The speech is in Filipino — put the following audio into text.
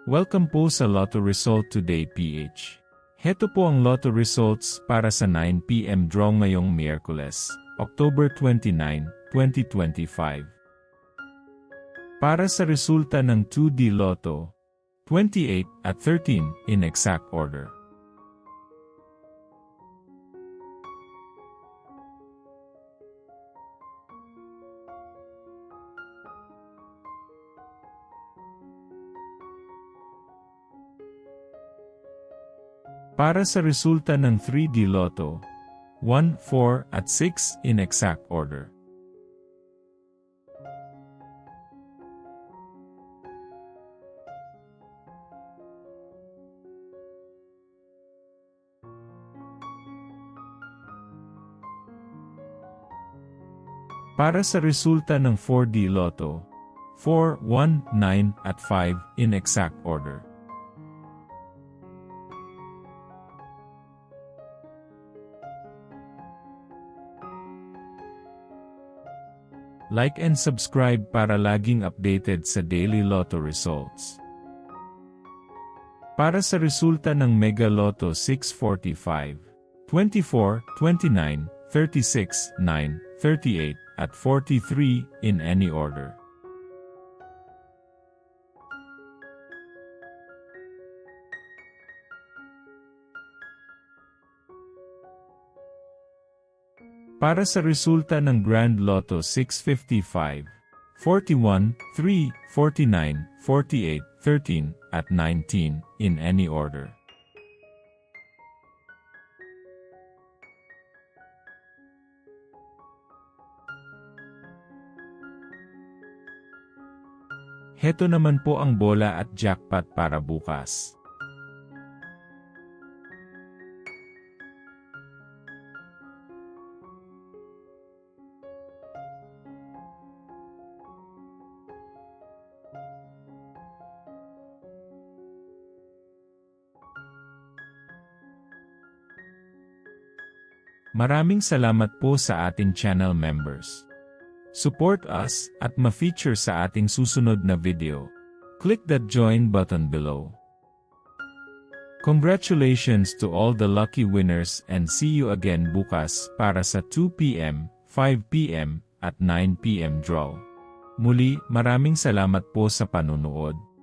Welcome po sa Lotto Result Today PH. Heto po ang Lotto Results para sa 9 PM draw ngayong Miyerkules, October 29, 2025. Para sa resulta ng 2D Lotto, 28 at 13 in exact order. Para sa resulta ng 3D Lotto, 1, 4 at 6 in exact order. Para sa resulta ng 4D Lotto, 4, 1, 9 at 5 in exact order. Like and subscribe para laging updated sa daily Lotto results. Para sa resulta ng Mega Lotto 645, 24, 29, 36, 9, 38, at 43 in any order. Para sa resulta ng Grand Lotto 655, 41, 3, 49, 48, 13, at 19 in any order. Heto naman po ang bola at jackpot para bukas. Maraming salamat po sa ating channel members. Support us at ma-feature sa ating susunod na video. Click that join button below. Congratulations to all the lucky winners and see you again bukas para sa 2 PM, 5 PM at 9 PM draw. Muli, maraming salamat po sa panunood.